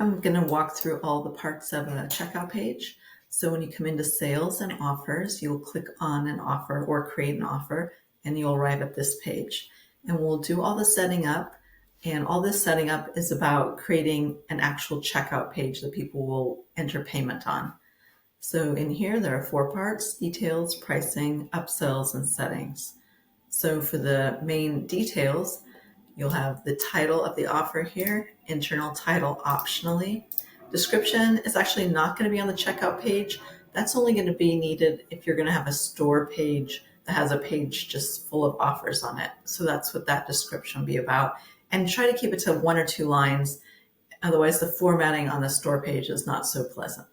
I'm going to walk through all the parts of a checkout page. So when you come into sales and offers, you'll click on an offer or create an offer, and you'll arrive at this page. And we'll do all the setting up. And all this setting up is about creating an actual checkout page that people will enter payment on. So in here, there are 4 parts: details, pricing, upsells, and settings. So for the main details, you'll have the title of the offer here, internal title optionally. Description is actually not going to be on the checkout page. That's only going to be needed if you're going to have a store page that has a page just full of offers on it. So that's what that description will be about. And try to keep it to 1 or 2 lines. Otherwise, the formatting on the store page is not so pleasant.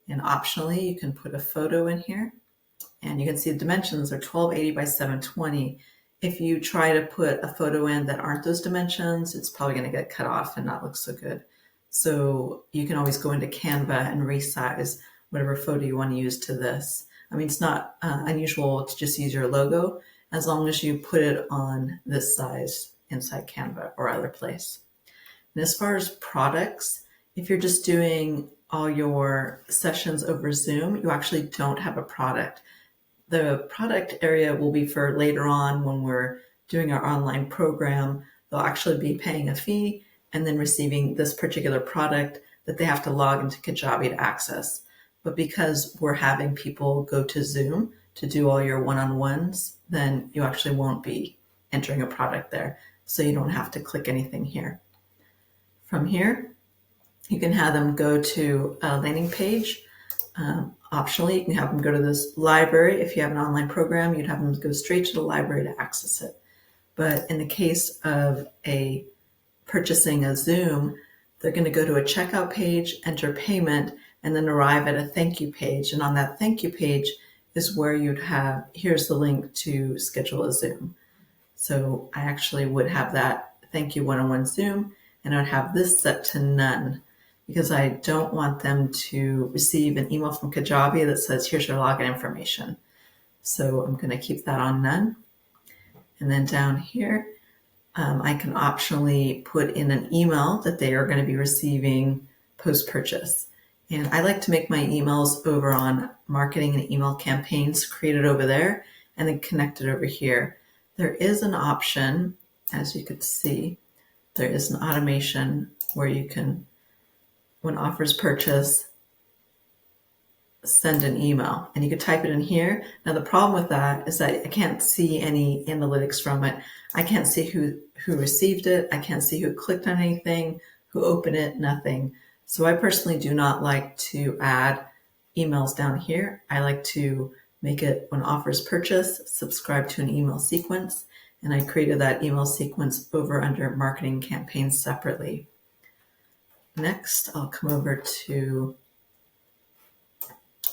And optionally, you can put a photo in here. And you can see the dimensions are 1280 by 720. If you try to put a photo in that aren't those dimensions, it's probably going to get cut off and not look so good. So you can always go into Canva and resize whatever photo you want to use to this. I mean, it's not unusual to just use your logo as long as you put it on this size inside Canva or other place. And as far as products, if you're just doing all your sessions over Zoom, you actually don't have a product. The product area will be for later on when we're doing our online program. They'll actually be paying a fee and then receiving this particular product that they have to log into Kajabi to access. But because we're having people go to Zoom to do all your one-on-ones, then you actually won't be entering a product there. So you don't have to click anything here. From here, you can have them go to a landing page. Optionally, you can have them go to this library. If you have an online program, you'd have them go straight to the library to access it. But in the case of purchasing a Zoom, they're going to go to a checkout page, enter payment, and then arrive at a thank you page. And on that thank you page is where you'd have, here's the link to schedule a Zoom. So I actually would have that thank you one-on-one Zoom, and I would have this set to none, because I don't want them to receive an email from Kajabi that says, here's your login information. So I'm going to keep that on none. And then down here, I can optionally put in an email that they are going to be receiving post-purchase. And I like to make my emails over on marketing and email campaigns, created over there, and then connected over here. There is an option, as you could see, there is an automation where you can, when offers purchase, send an email, and you can type it in here. Now the problem with that is that I can't see any analytics from it. I can't see who received it. I can't see who clicked on anything, who opened it, nothing. So I personally do not like to add emails down here. I like to make it when offers purchase, subscribe to an email sequence, and I created that email sequence over under marketing campaigns separately. Next, I'll come over to,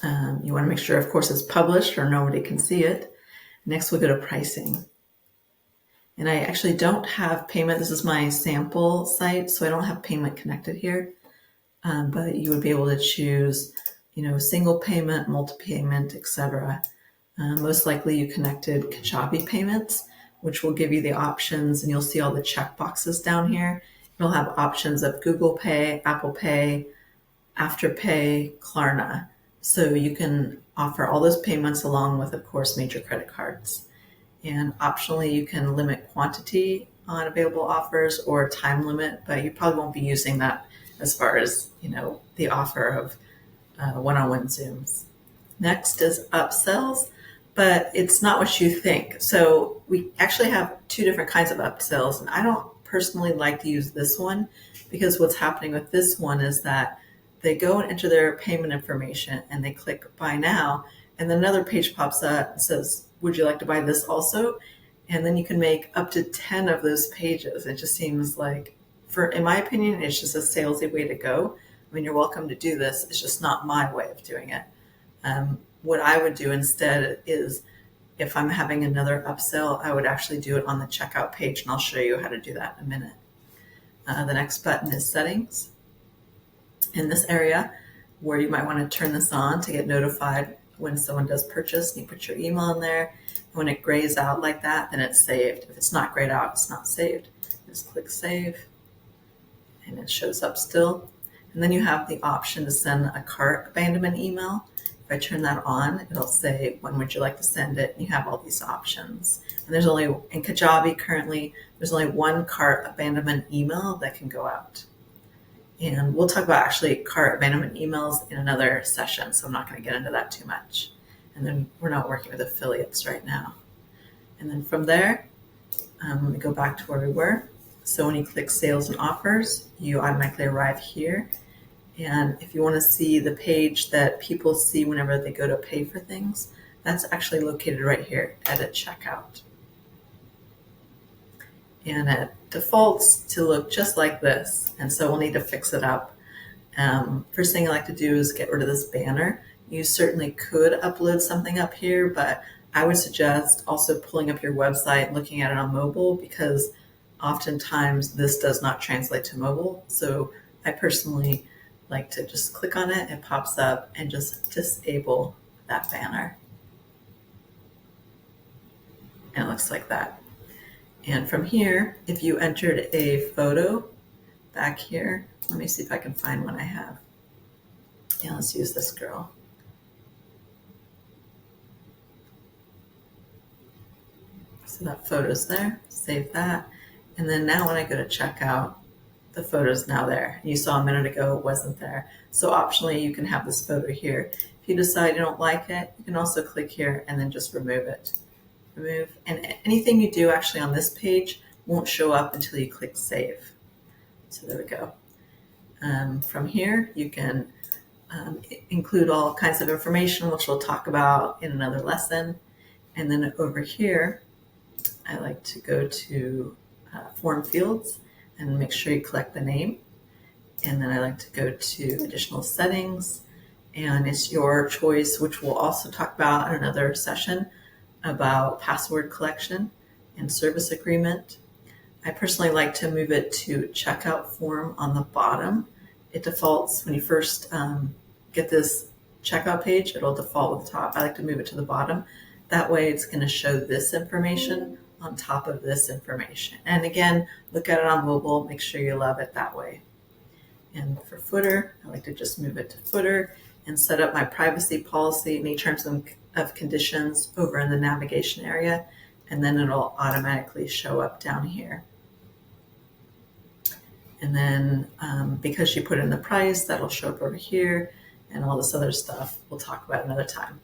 you want to make sure, of course, it's published or nobody can see it. Next, we'll go to pricing. And I actually don't have payment. This is my sample site, so I don't have payment connected here. But you would be able to choose, single payment, multi-payment, etc. Most likely you connected Kajabi payments, which will give you the options, and you'll see all the check boxes down here. You'll have options of Google Pay, Apple Pay, Afterpay, Klarna. So you can offer all those payments along with, of course, major credit cards. And optionally, you can limit quantity on available offers or time limit, but you probably won't be using that as far as, the offer of one-on-one Zooms. Next is upsells, but it's not what you think. So we actually have 2 different kinds of upsells, and I don't personally like to use this one, because what's happening with this one is that they go and enter their payment information and they click buy now, and then another page pops up and says, would you like to buy this also? And then you can make up to 10 of those pages. It just seems like, in my opinion, it's just a salesy way to go. I mean, you're welcome to do this. It's just not my way of doing it. What I would do instead is, if I'm having another upsell, I would actually do it on the checkout page, and I'll show you how to do that in a minute. The next button is settings. In this area, where you might want to turn this on to get notified when someone does purchase, and you put your email in there. When it grays out like that, then it's saved. If it's not grayed out, it's not saved. Just click save, and it shows up still. And then you have the option to send a cart abandonment email. If I turn that on, it'll say, when would you like to send it? And you have all these options. And there's only, in Kajabi currently, there's only one cart abandonment email that can go out. And we'll talk about actually cart abandonment emails in another session, so I'm not going to get into that too much. And then we're not working with affiliates right now. And then from there, let me go back to where we were. So when you click sales and offers, you automatically arrive here. And if you want to see the page that people see whenever they go to pay for things, that's actually located right here, edit checkout. And it defaults to look just like this. And so we'll need to fix it up. First thing I like to do is get rid of this banner. You certainly could upload something up here, but I would suggest also pulling up your website and looking at it on mobile, because oftentimes this does not translate to mobile. So I personally like to just click on it, it pops up, and just disable that banner. And it looks like that. And from here, if you entered a photo back here, let me see if I can find one I have. Yeah, let's use this girl. So that photo's there, save that. And then now when I go to checkout, the photo's now there. You saw a minute ago it wasn't there. So optionally, you can have this photo here. If you decide you don't like it, you can also click here and then just remove it. Remove, and anything you do actually on this page won't show up until you click save. So there we go. From here, you can include all kinds of information, which we'll talk about in another lesson. And then over here, I like to go to form fields and make sure you collect the name. And then I like to go to additional settings, and it's your choice, which we'll also talk about in another session, about password collection and service agreement. I personally like to move it to checkout form on the bottom. It defaults when you first get this checkout page, it'll default at the top. I like to move it to the bottom. That way it's going to show this information on top of this information. And again, look at it on mobile, make sure you love it that way. And for footer, I like to just move it to footer and set up my privacy policy, any terms of conditions over in the navigation area, and then it'll automatically show up down here. And then because you put in the price, that'll show up over here, and all this other stuff we'll talk about another time.